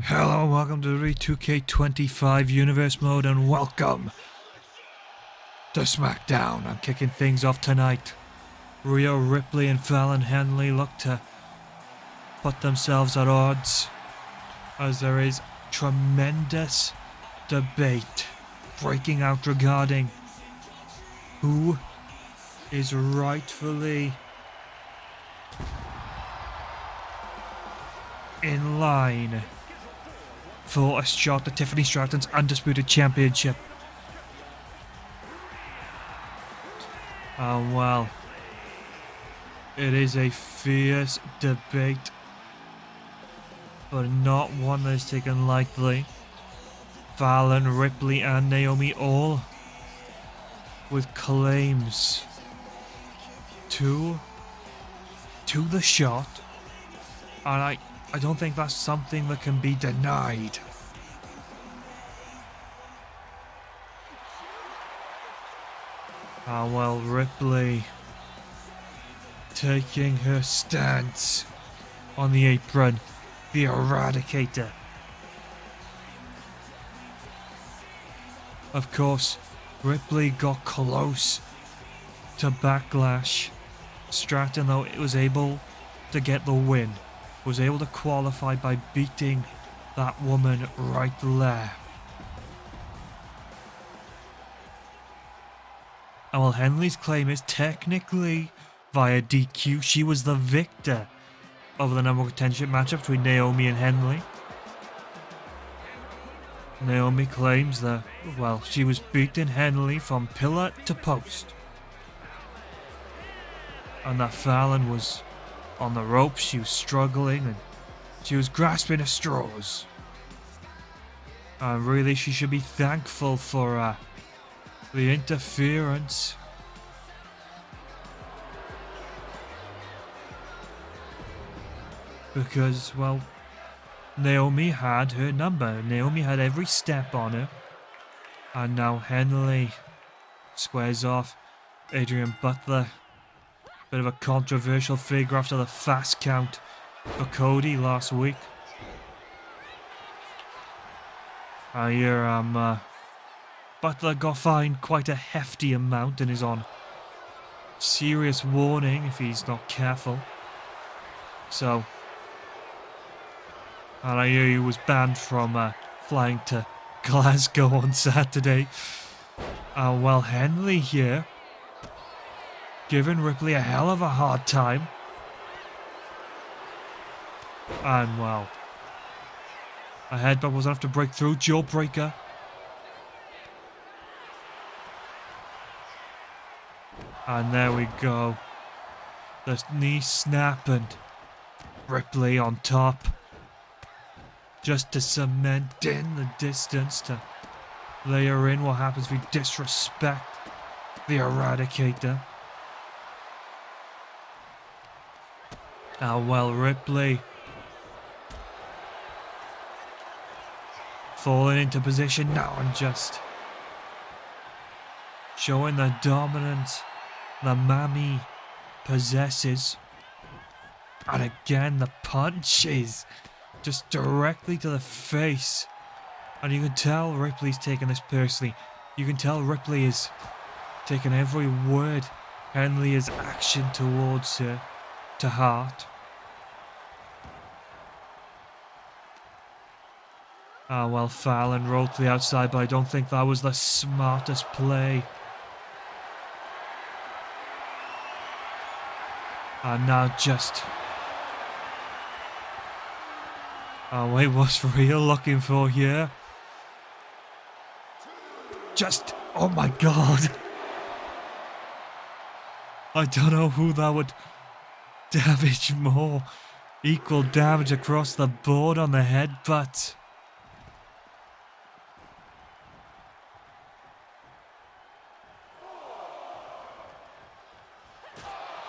Hello and welcome to the 2K25 Universe Mode and welcome to SmackDown. I'm kicking things off tonight. Rhea Ripley and Fallon Henley look to put themselves at odds as there is tremendous debate breaking out regarding who is rightfully in line for a shot at Tiffany Stratton's Undisputed Championship. Well, it is a fierce debate, but not one that is taken lightly. Fallon, Ripley and Naomi all with claims to the shot, and I don't think that's something that can be denied. Well, Ripley taking her stance on the apron, the Eradicator. Of course, Ripley got close to Backlash. Stratton, though, it was able to get the win. Was able to qualify by beating that woman right there. And while Henley's claim is technically via DQ, she was the victor of the number one contention matchup between Naomi and Henley. Naomi claims that, well, she was beating Henley from pillar to post, and that Fallon was on the ropes. She was struggling and she was grasping at straws. And really, she should be thankful for the interference. Because, well, Naomi had her number. Naomi had every step on her. And now Henley squares off Adrian Butler. Bit of a controversial figure after the fast count for Cody last week. I hear Butler got fined quite a hefty amount and is on serious warning if he's not careful. So, and I hear he was banned from flying to Glasgow on Saturday. Well, Henley here giving Ripley a hell of a hard time. And, well, a headbutt was enough to break through. Jawbreaker. And there we go. The knee snap and Ripley on top. Just to cement in the distance, to layer in what happens if we disrespect the Eradicator. Well, Ripley falling into position now and just showing the dominance the Mammy possesses. And again, the punches just directly to the face. And you can tell Ripley's taking this personally. You can tell Ripley is taking every word Henley is action towards her to heart. Well, Fallon rolled to the outside, but I don't think that was the smartest play. And now just... wait, what's Rhea looking for here? Just... oh my god! I don't know who that would damage more. Equal damage across the board on the head, but...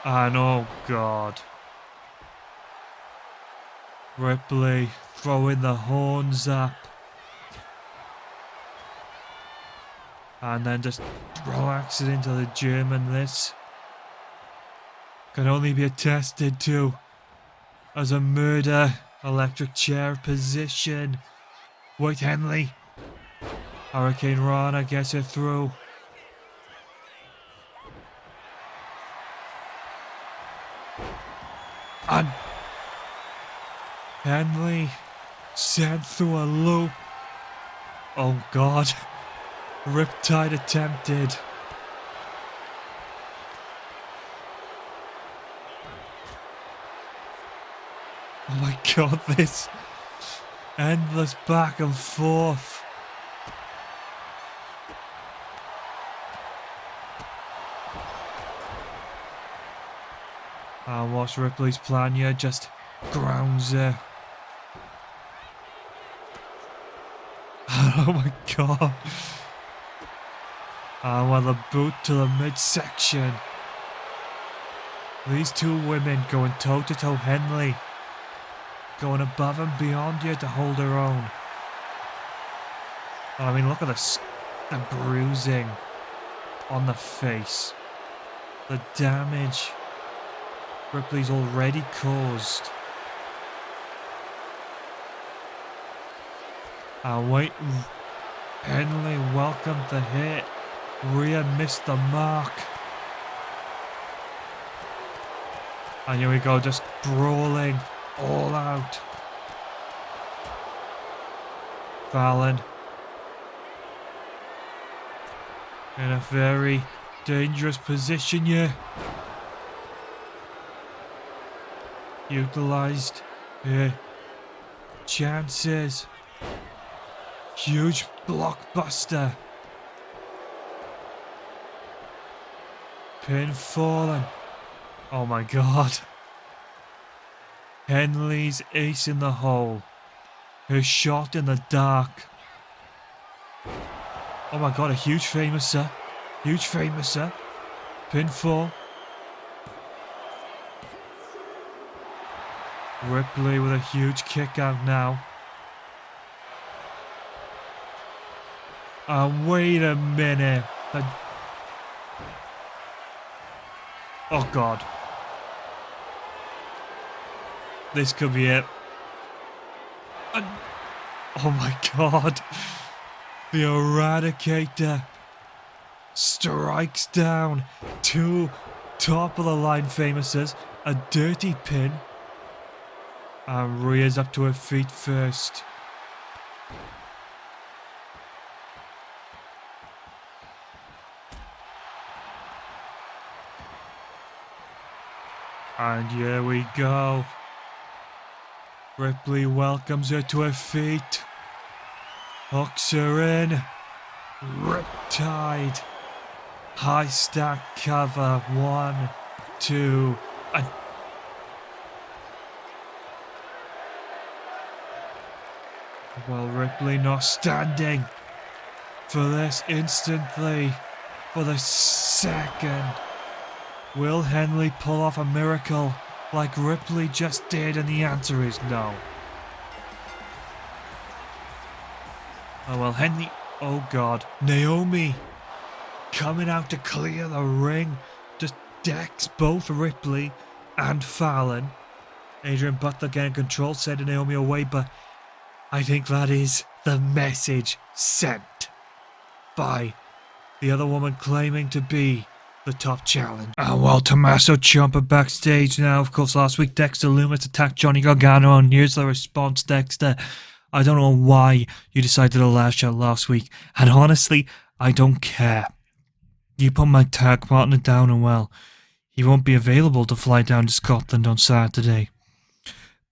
and oh god. Ripley throwing the horns up. And then just relaxing into the German. This can only be attested to as a murder Electric chair position. White Henley. Hurricane Rana gets it through. And Henley sent through a loop. Oh God. Riptide attempted. Oh my God, this endless back and forth. And what's Ripley's plan here? Just grounds her. Oh my God. And with a boot to the midsection. These two women going toe to toe. Henley going above and beyond here to hold her own. I mean, look at this. The bruising on the face. The damage Ripley's already caused. Wait. Henley welcomed the hit. Rhea missed the mark. And here we go, just brawling all out. Fallon in a very dangerous position here. Utilized her chances. Huge blockbuster. Pin fallen. Oh my God. Henley's ace in the hole. Her shot in the dark. Oh my God, a huge famouser. Huge famouser. Pinfall. Ripley with a huge kick out now. Wait a minute. Oh God. This could be it. Oh my God. The Eradicator strikes down two top of the line famouses. A dirty pin. And Rhea's up to her feet first. And here we go. Ripley welcomes her to her feet. Hooks her in. Riptide. High stack cover. 1, 2, and... Well, Ripley not standing for this instantly. For the second. Will Henley pull off a miracle like Ripley just did? And the answer is no. Oh well, Henley... Oh God. Naomi coming out to clear the ring. Just decks both Ripley and Fallon. Adrian Butler getting control, sending Naomi away, but I think that is the message sent by the other woman claiming to be the top challenge. Well, Tommaso Ciampa backstage now. Of course, last week Dexter Lumis attacked Johnny Gargano, and here's the response, Dexter. I don't know why you decided to lash out last week, and honestly, I don't care. You put my tag partner down, and well, he won't be available to fly down to Scotland on Saturday.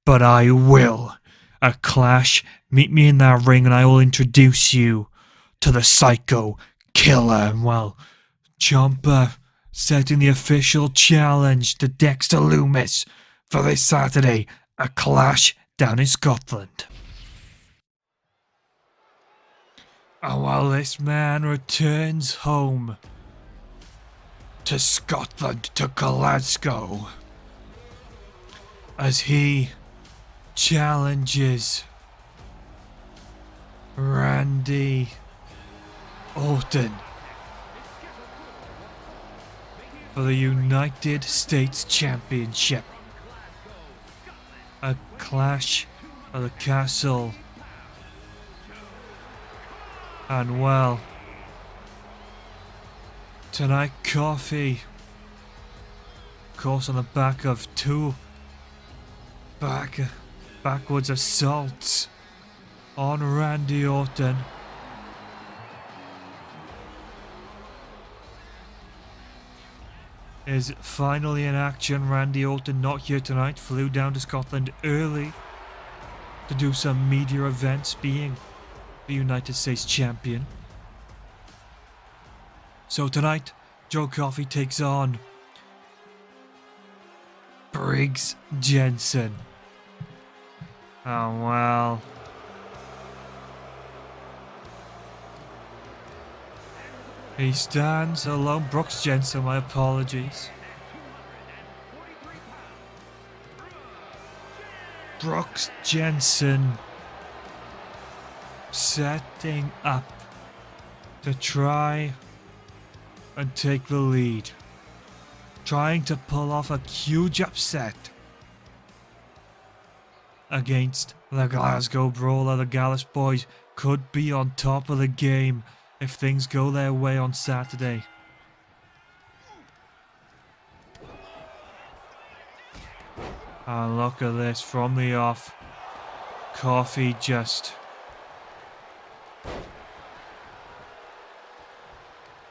But I will. A clash, meet me in that ring and I will introduce you to the Psycho Killer. And well, Ciampa setting the official challenge to Dexter Lumis for this Saturday, a clash down in Scotland. While this man returns home to Scotland, to Glasgow, as he challenges Randy Orton for the United States Championship. A clash of the castle. And well, tonight Coffee, of course on the back of two backwards assaults on Randy Orton, is finally in action. Randy Orton not here tonight, flew down to Scotland early to do some media events, being the United States champion. So tonight, Joe Coffey takes on Briggs Jensen. Oh well. He stands alone. Brooks Jensen, my apologies. Brooks Jensen setting up to try and take the lead. Trying to pull off a huge upset against the Glasgow Brawler. The Gallus boys could be on top of the game if things go their way on Saturday. And look at this from the off. Coffee just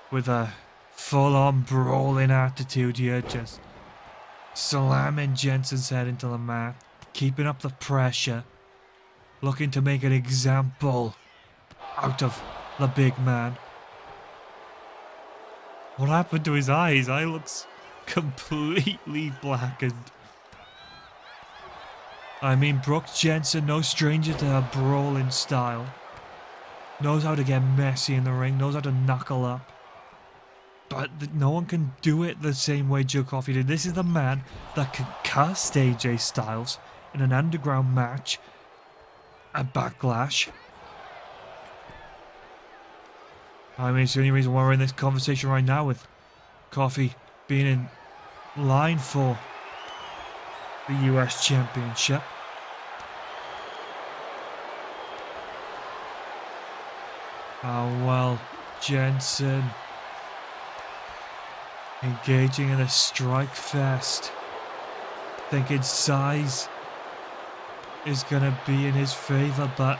with a full-on brawling attitude here, just slamming Jensen's head into the mat, keeping up the pressure, looking to make an example out of the big man. What happened to his eye? His eye looks completely blackened. I mean, Brooks Jensen, no stranger to her brawling style. Knows how to get messy in the ring, knows how to knuckle up. But no one can do it the same way Joe Coffey did. This is the man that can cast AJ Styles in an underground match at Backlash. I mean, it's the only reason why we're in this conversation right now, with Coffey being in line for the US Championship. Oh well, Jensen engaging in a strike fest, thinking size is gonna be in his favor, but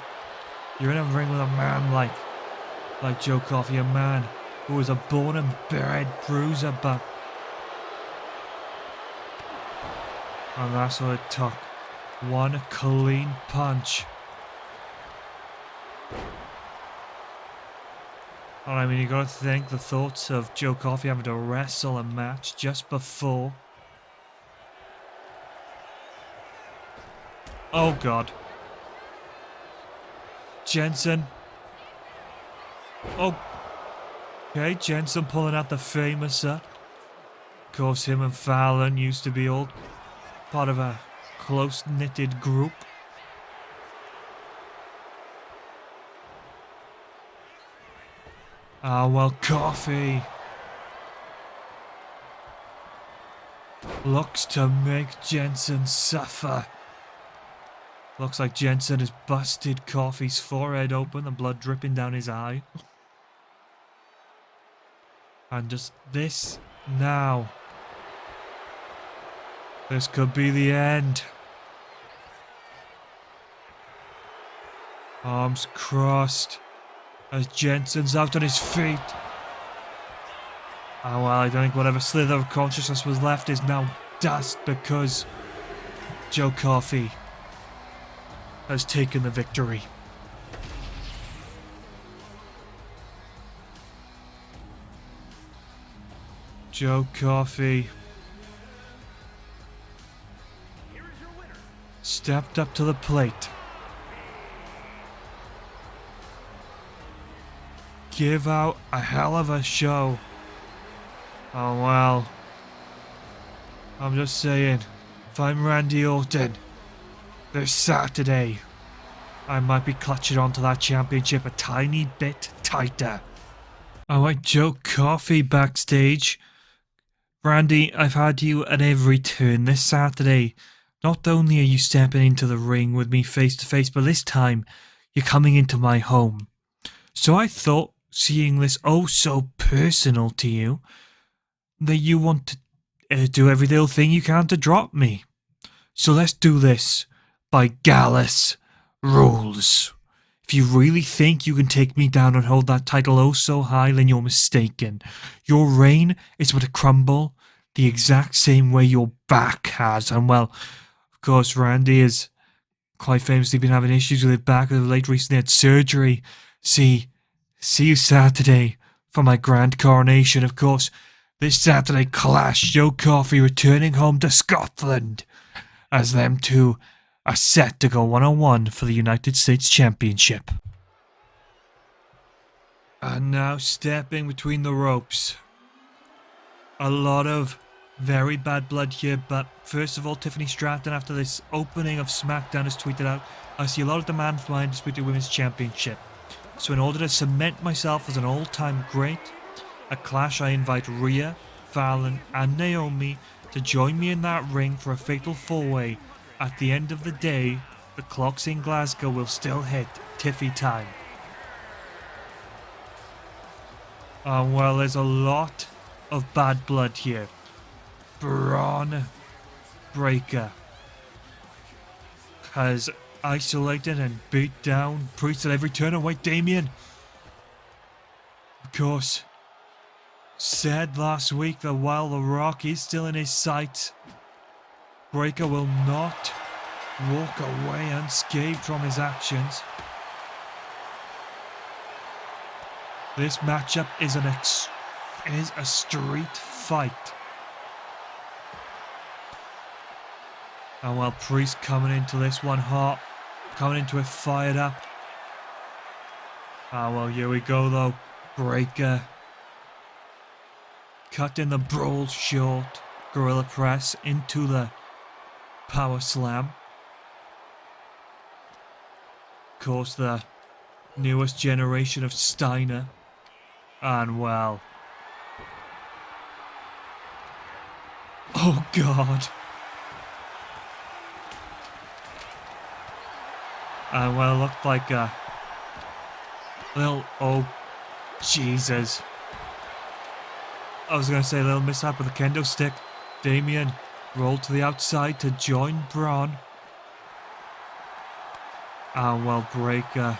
you're in a ring with a man like Joe Coffey, a man who was a born and bred bruiser, but and that's what it took. One clean punch. And I mean, you gotta think the thoughts of Joe Coffey having to wrestle a match just before. Oh god. Jensen. Oh. Okay, Jensen pulling out the famouser. Of course, him and Fallon used to be all part of a close-knitted group. Ah, well, Coffey looks to make Jensen suffer. Looks like Jensen has busted Coffey's forehead open, the blood dripping down his eye. And just this now. This could be the end. Arms crossed as Jensen's out on his feet. Oh well, I don't think whatever slither of consciousness was left is now dust, because Joe Coffey has taken the victory. Joe Coffey stepped up to the plate. Give out a hell of a show. Oh well. I'm just saying, if I'm Randy Orton, this Saturday, I might be clutching onto that championship a tiny bit tighter. Alright, Joe Coffey backstage. Randy, I've had you at every turn. This Saturday, Not only are you stepping into the ring with me face to face, but this time you're coming into my home. So I thought, seeing this oh so personal to you, that you want to do every little thing you can to drop me. So let's do this by Gallus rules. If you really think you can take me down and hold that title oh so high, then you're mistaken. Your reign is but to crumble the exact same way your back has. And well, of course, Randy has quite famously been having issues with his back as of late. Recently had surgery. See you Saturday for my grand coronation. Of course, this Saturday clash, Joe Coffey returning home to Scotland as them two are set to go one-on-one for the United States Championship. And now stepping between the ropes. A lot of very bad blood here, but first of all, Tiffany Stratton, after this opening of SmackDown, has tweeted out, "I see a lot of demand for my Undisputed Women's Championship. So in order to cement myself as an all-time great, at Clash I invite Rhea, Fallon and Naomi to join me in that ring for a fatal four-way. At the end of the day, the clocks in Glasgow will still hit Tiffy time." Well, there's a lot of bad blood here. Braun Breaker has isolated and beat down Priest at every turn. And wait, Damien, of course, said last week that while The Rock is still in his sights, Breaker will not walk away unscathed from his actions. This matchup is a street fight. And while Priest coming into this one hot, coming into it fired up. Well, here we go though. Breaker cutting the brawl short. Gorilla press into the power slam. Of course, the newest generation of Steiner. And well, oh god. And well, it looked like a little, oh Jesus. I was going to say a little mishap with a kendo stick. Damien rolled to the outside to join Braun. And well, Breaker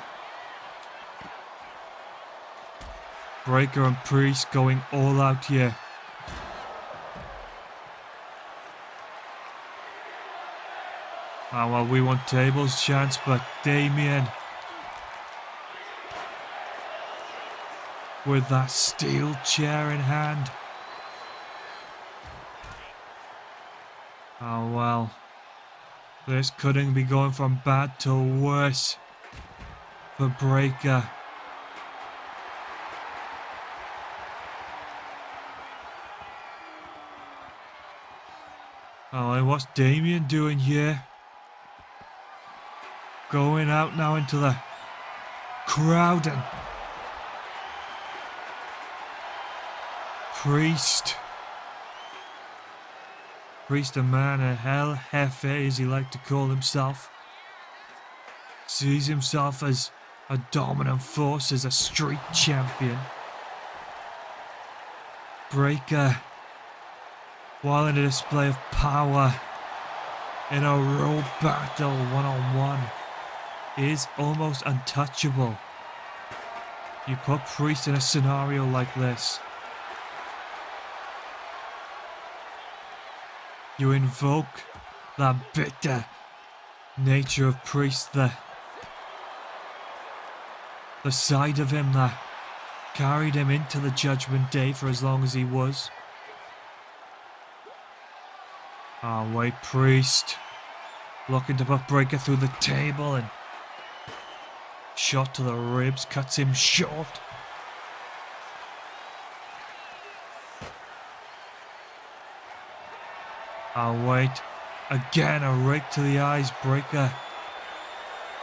and Priest going all out here. Well, we want tables chance, but Damien with that steel chair in hand. Well, this couldn't be going from bad to worse for Breaker. And what's Damien doing here? Going out now into the crowd and Priest, a man of hell, Hefe as he liked to call himself, sees himself as a dominant force, as a street champion. Breaker, while in a display of power in a raw battle one-on-one, is almost untouchable. You put Priest in a scenario like this, you invoke the bitter nature of Priest, the side of him that carried him into the Judgment Day for as long as he was. Wait, Priest looking to put Breaker through the table, and shot to the ribs cuts him short. Wait, again a rake to the eyes. Breaker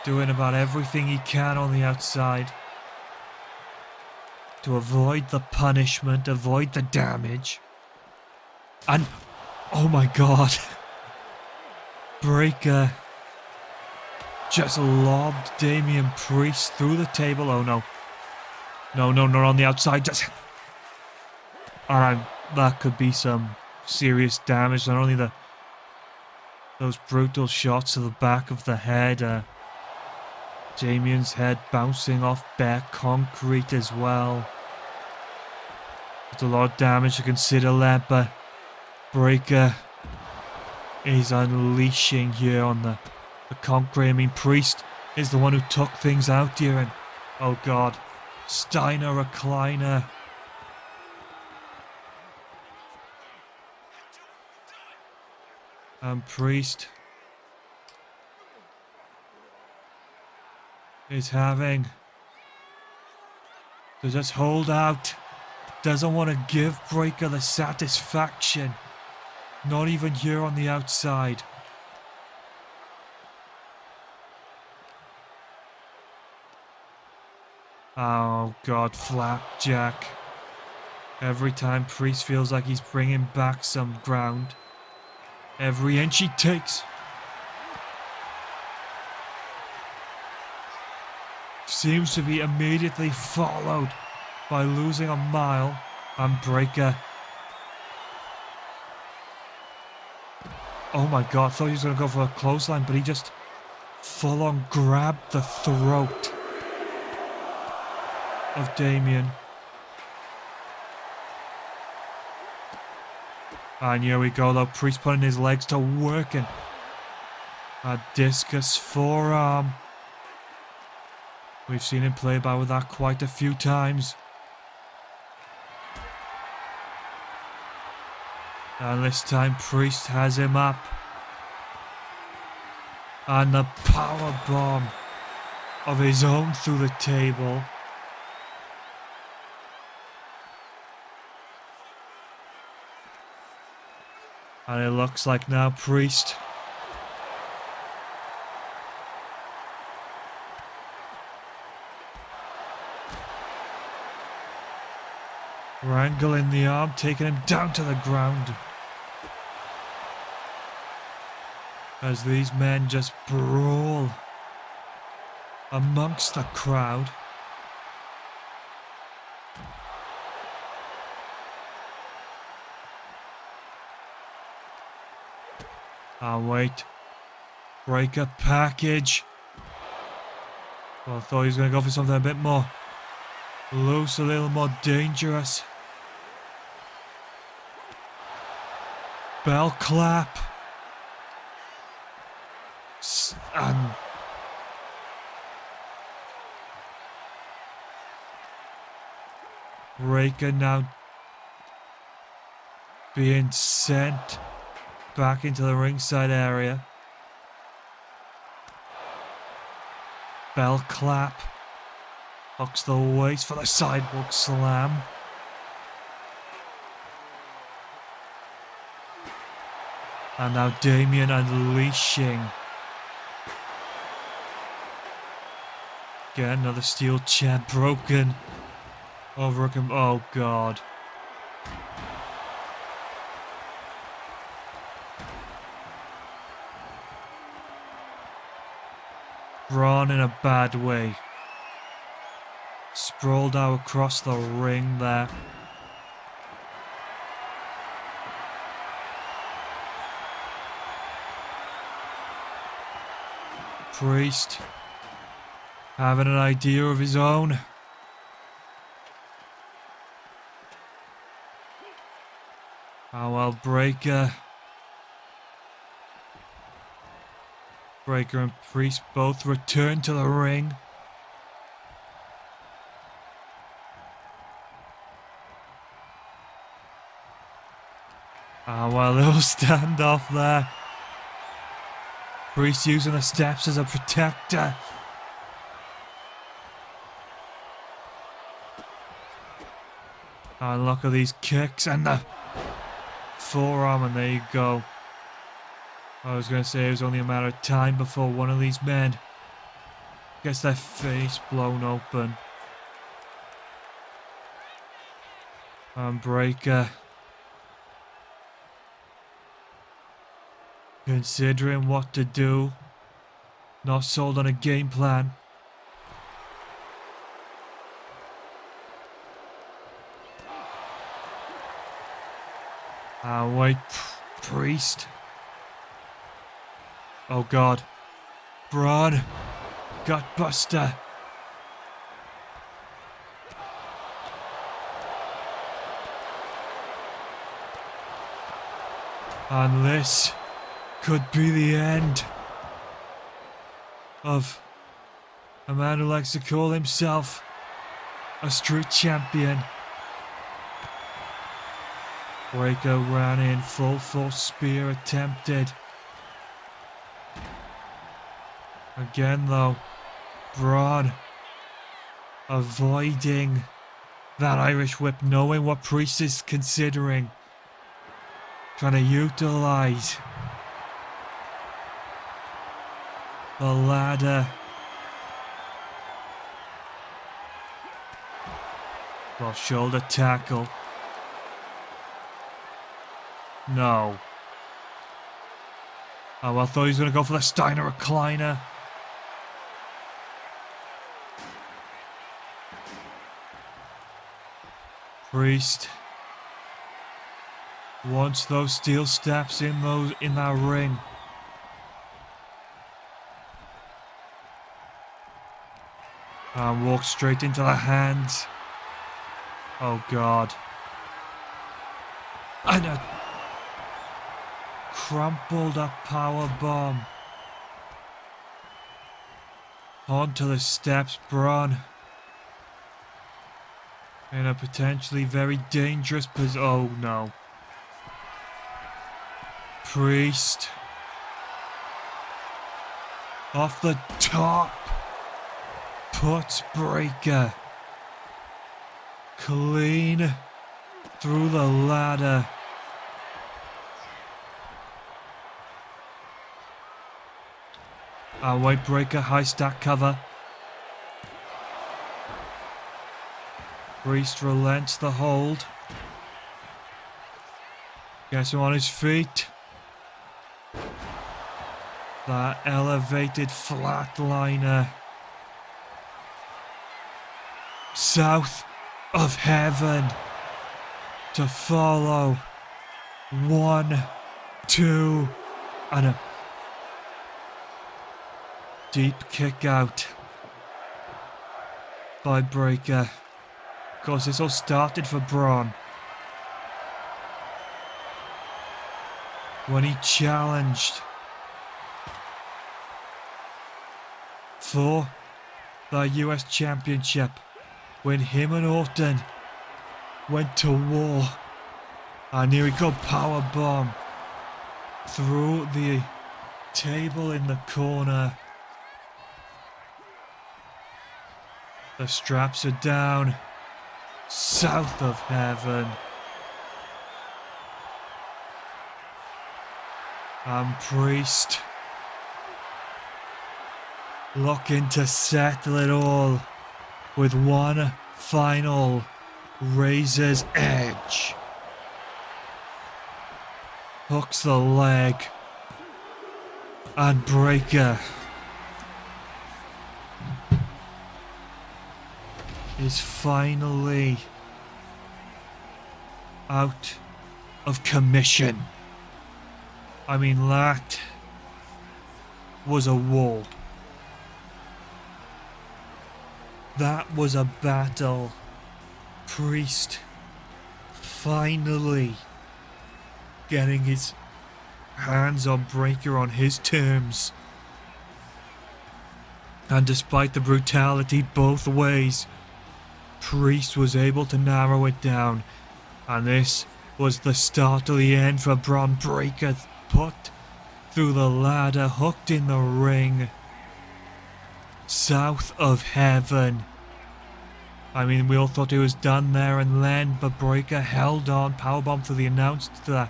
doing about everything he can on the outside to avoid the punishment, avoid the damage. And oh my god, Breaker just lobbed Damian Priest through the table. Oh no. No, not on the outside. Just... that could be some serious damage. Not only those brutal shots to the back of the head. Damian's head bouncing off bare concrete as well. It's a lot of damage to consider there, but Breaker is unleashing here on the concrete. I mean, Priest is the one who took things out here, and oh god, Steiner recliner. And Priest is having to just hold out. Doesn't want to give Breaker the satisfaction. Not even here on the outside. Oh god, flapjack. Every time Priest feels like he's bringing back some ground. Every inch he takes seems to be immediately followed by losing a mile. And Breaker. Oh my god, I thought he was going to go for a clothesline, but he just full on grabbed the throat of Damian. And here we go though, Priest putting his legs to work, and a discus forearm. We've seen him play about with that quite a few times. And this time Priest has him up. And the power bomb of his own through the table. And it looks like now Priest wrangling the arm, taking him down to the ground. As these men just brawl amongst the crowd. Oh wait, Breaker package. Well, I thought he was going to go for something a bit more loose, a little more dangerous. Bell clap. And Breaker now being sent back into the ringside area. Bell clap. Hooks the waist for the sidewalk slam. And now Damian unleashing. Again, another steel chair broken over him. Oh god. Braun in a bad way. Sprawled out across the ring there. Priest having an idea of his own. Oh well, Breaker and Priest both return to the ring. Oh well, little standoff there. Priest using the steps as a protector. And look at these kicks and the forearm, and there you go. I was going to say it was only a matter of time before one of these men gets their face blown open. And Breaker Considering what to do. Not sold on a game plan. Wait. Priest. Oh God. Braun. Gutbuster. And this could be the end of a man who likes to call himself a street champion. Breaker ran in, full force spear attempted. Again though, Braun avoiding that Irish whip, knowing what Priest is considering. Trying to utilize the ladder. Well, shoulder tackle. No. Oh, I thought he was going to go for the Steiner recliner. Priest wants those steel steps in that ring. And walks straight into the hands. Oh God. And a crumpled up power bomb onto the steps. Braun in a potentially very dangerous position. Oh no. Priest off the top puts Breaker clean through the ladder. White Breaker high stack cover. Priest relents the hold. Gets him on his feet. That elevated flatliner. South of heaven to follow. 1, 2, and a deep kick out by Breaker. Of course, this all started for Braun when he challenged for the US Championship, when him and Orton went to war. And here we go, powerbomb through the table in the corner. The straps are down. South of heaven. And Priest looking to settle it all with one final razor's edge. Hooks the leg. And Breaker is finally out of commission. I mean, that was a war. That was a battle. Priest finally getting his hands on Breaker on his terms. And despite the brutality both ways, Priest was able to narrow it down. And this was the start of the end for Braun. Breaker put through the ladder, hooked in the ring. South of heaven. I mean, we all thought it was done there and then, but Breaker held on. Powerbomb through the announce to the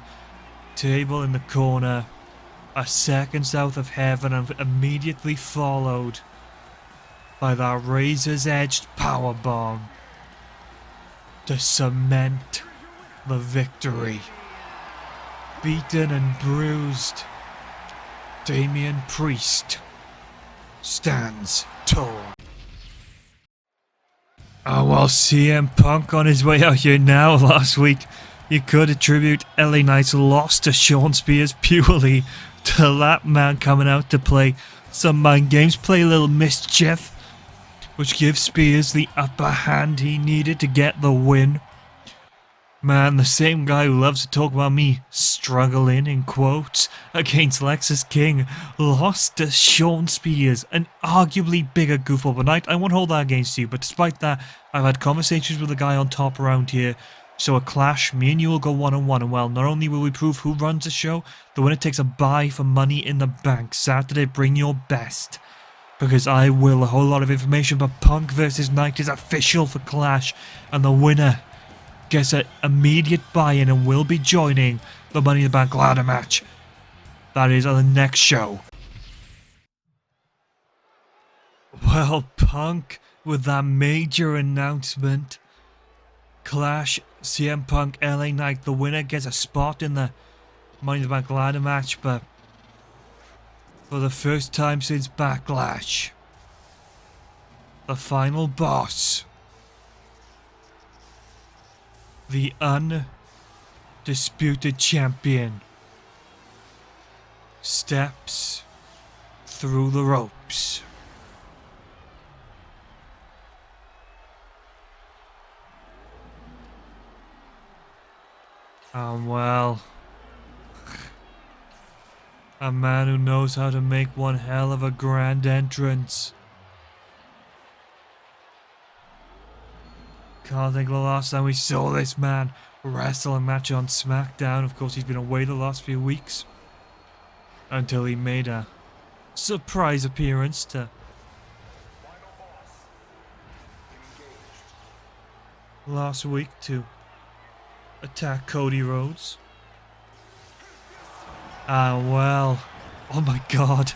table in the corner. A second south of heaven, and immediately followed by that razor's edged powerbomb to cement the victory. Beaten and bruised, Damian Priest stands tall. Oh, well, CM Punk on his way out here now. Last week, you could attribute LA Knight's loss to Shawn Spears purely to that man coming out to play some mind games, play a little mischief, which gives Spears the upper hand he needed to get the win. Man, the same guy who loves to talk about me struggling, in quotes, against Lexus King, lost to Shawn Spears, an arguably bigger goofball. But I won't hold that against you, but despite that, I've had conversations with the guy on top around here, so a clash, me and you will go one-on-one, and well, not only will we prove who runs the show, the winner takes a buy for Money in the Bank. Saturday, bring your best, because I will. A whole lot of information, but Punk versus Knight is official for Clash, and the winner gets an immediate buy-in and will be joining the Money in the Bank ladder match. That is on the next show. Well, Punk with that major announcement. Clash, CM Punk, LA Knight. The winner gets a spot in the Money in the Bank ladder match, but for the first time since Backlash, the final boss, the undisputed champion, steps through the ropes. Well, a man who knows how to make one hell of a grand entrance. Can't think of the last time we saw this man wrestle a match on SmackDown. Of course, he's been away the last few weeks until he made a surprise appearance to last week to attack Cody Rhodes. Well, oh my god,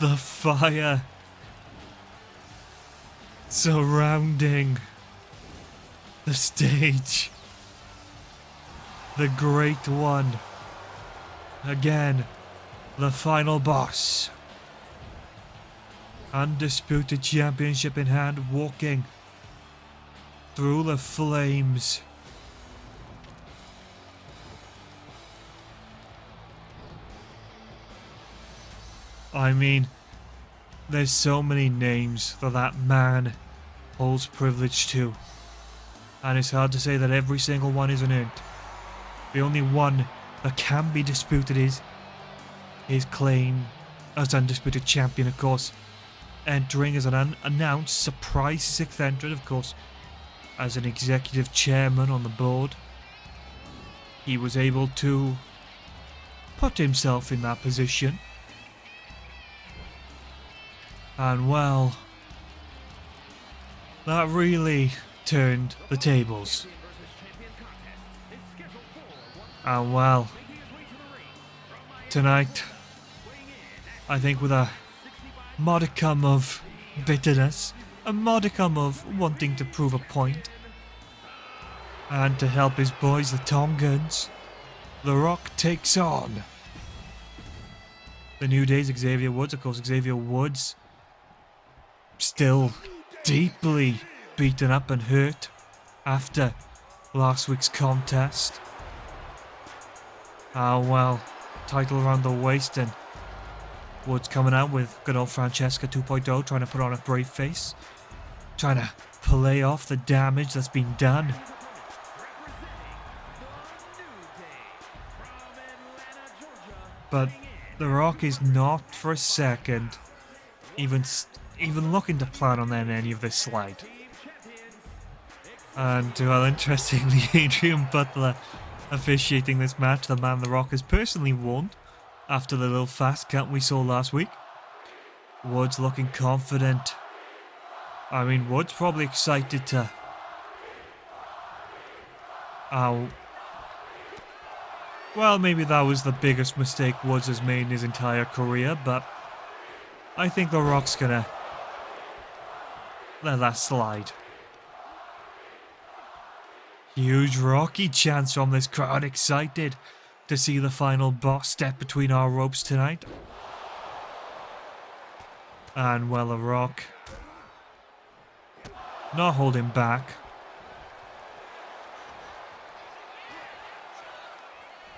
the fire surrounding the stage. The Great One. Again, the final boss. Undisputed championship in hand, walking through the flames. I mean, there's so many names that man holds privilege to, and it's hard to say that every single one isn't earned. The only one that can be disputed is his claim as undisputed champion, of course, entering as an unannounced surprise 6th entrant, of course, as an executive chairman on the board. He was able to put himself in that position. And well, that really turned the tables. And well, tonight, I think with a modicum of bitterness, a modicum of wanting to prove a point, and to help his boys, the Tongans, The Rock takes on the New Day's Xavier Woods. Of course, Xavier Woods still deeply beaten up and hurt after last week's contest. Well, title around the waist, and Woods coming out with good old Francesca 2.0, trying to put on a brave face, trying to play off the damage that's been done. But The Rock is not for a second even looking to plan on any of this slide. And well, interestingly, Adrian Butler officiating this match, the man The Rock has personally won after the little fast count we saw last week. Woods looking confident. I mean, Woods probably excited to well, maybe that was the biggest mistake Woods has made in his entire career, but I think The Rock's gonna let that slide. Huge Rocky chants from this crowd, excited to see the final boss step between our ropes tonight. And well, The Rock not holding back.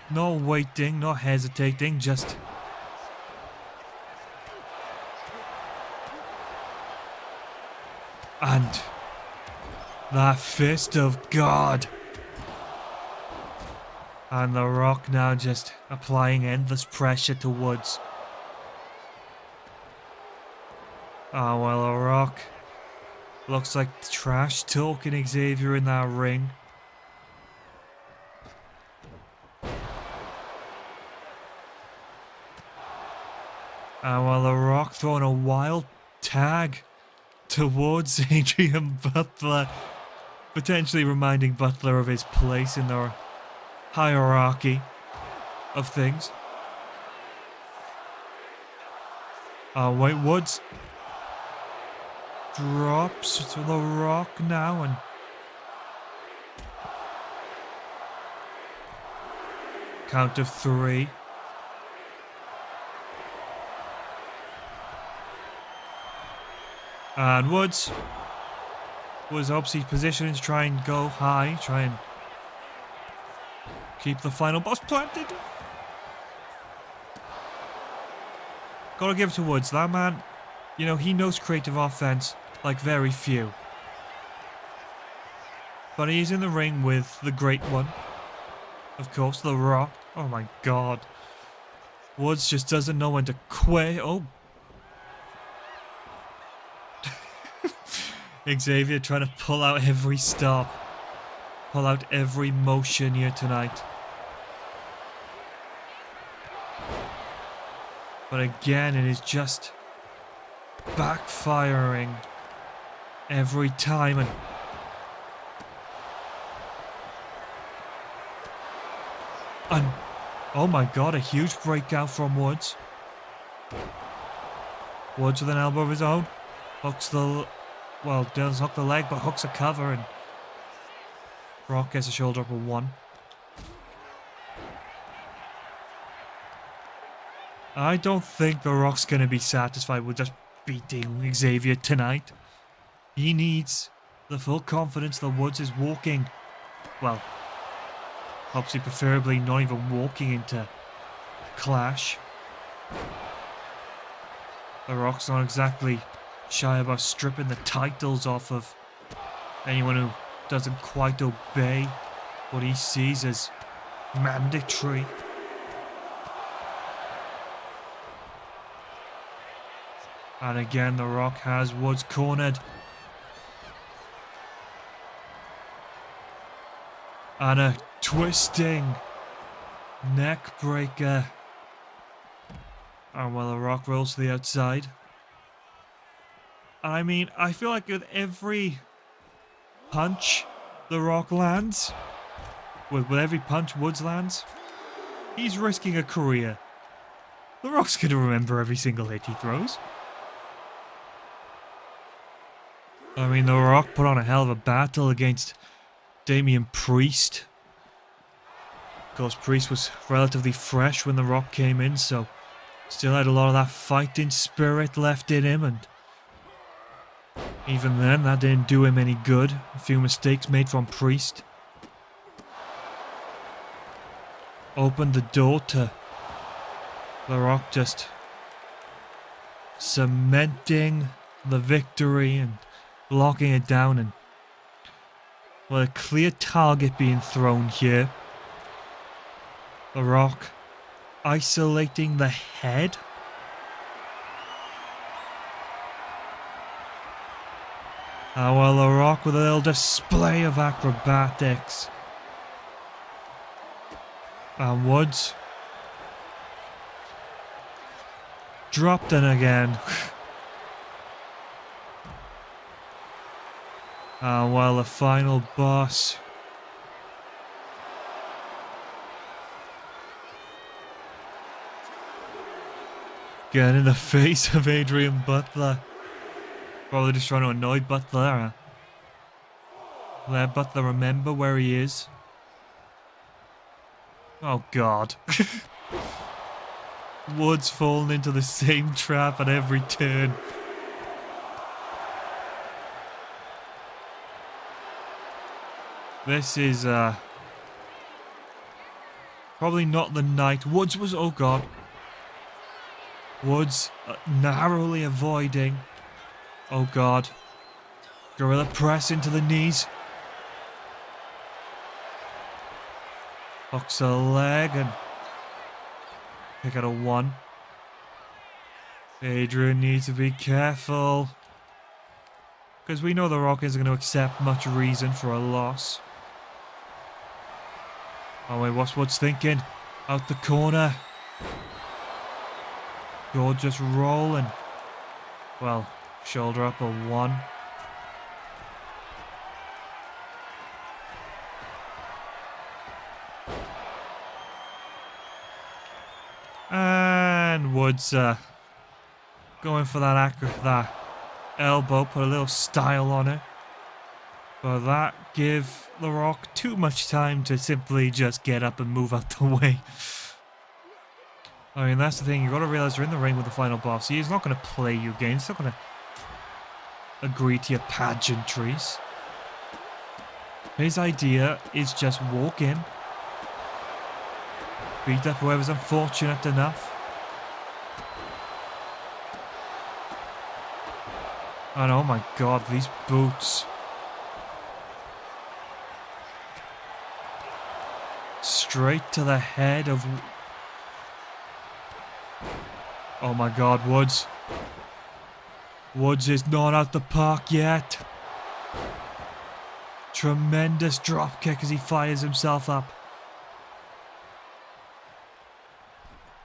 No waiting, not hesitating, just and that fist of God. And The Rock now just applying endless pressure to Woods. Oh well, The Rock looks like trash talking Xavier in that ring. And while The Rock throwing a wild tag towards Adrian Butler, potentially reminding Butler of his place in the hierarchy of things. Oh wait, Woods drops to The Rock now and count of 3. And Woods was obviously positioned to try and go high, try and keep the final boss planted. Gotta give it to Woods. That man, you know, he knows creative offense like very few. But he's in the ring with the great one. Of course, The Rock. Oh my God. Woods just doesn't know when to quit. Oh. Xavier trying to pull out every stop. Pull out every motion here tonight. But again, it is just backfiring every time. And oh my God, a huge breakout from Woods. Woods with an elbow of his own. Hooks the... Well, doesn't hook the leg, but hooks a cover, and Rock gets a shoulder up a 1. I don't think The Rock's going to be satisfied with just beating Xavier tonight. He needs the full confidence that Woods is walking. Well, obviously preferably not even walking into Clash. The Rock's not exactly shy about stripping the titles off of anyone who doesn't quite obey what he sees as mandatory. And again, The Rock has Woods cornered. And a twisting neck breaker. And well, The Rock rolls to the outside. I mean, I feel like with every punch The Rock lands, with every punch Woods lands, he's risking a career. The Rock's going to remember every single hit he throws. I mean, The Rock put on a hell of a battle against Damian Priest. Of course, Priest was relatively fresh when The Rock came in, so still had a lot of that fighting spirit left in him, and even then, that didn't do him any good. A few mistakes made from Priest opened the door to The Rock just cementing the victory and locking it down, and well, a clear target being thrown here. The Rock isolating the head. Oh well, The Rock with a little display of acrobatics. And Woods dropped in again. And well, the final boss. Getting in the face of Adrian Butler. Probably just trying to annoy Butler. Let Butler remember where he is. Oh God. Woods falling into the same trap at every turn. This is probably not the night. Woods was, oh God. Woods narrowly avoiding. Oh God. Gorilla press into the knees. Hooks a leg and pick out a 1. Adrian needs to be careful. Because we know The Rock isn't going to accept much reason for a loss. Oh wait, what's Woods thinking? Out the corner. Gorgeous rolling. Well, shoulder up a 1. And Woods going for that elbow, put a little style on it. But that give The Rock too much time to simply just get up and move out the way. I mean, that's the thing, you gotta realize you're in the ring with the final boss. He's not gonna play you games, he's not gonna agree to your pageantries. His idea is just walk in, beat up whoever's unfortunate enough. And oh my God, these boots. Straight to the head of... Oh my God, Woods. Woods is not out the park yet. Tremendous drop kick as he fires himself up.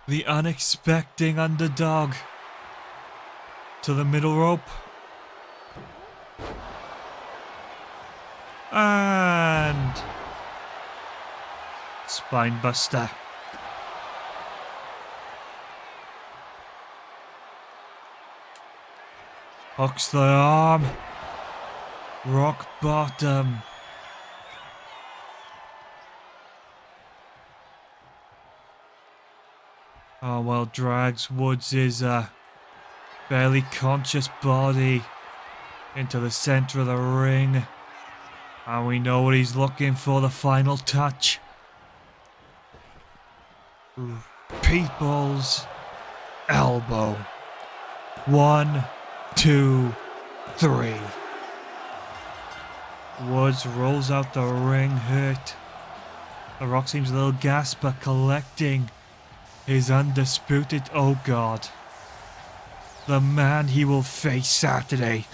The unexpected underdog to the middle rope. And spine buster. Hooks the arm. Rock bottom. Oh well, drags Woods' barely conscious body into the center of the ring. And we know what he's looking for, the final touch. People's elbow. 1, 2, 3. Woods rolls out the ring, hurt. The Rock seems a little gassed, but collecting his undisputed, oh God. The man he will face Saturday.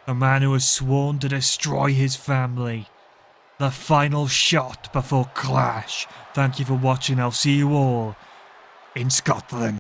The man who has sworn to destroy his family. The final shot before Clash. Thank you for watching. I'll see you all in Scotland.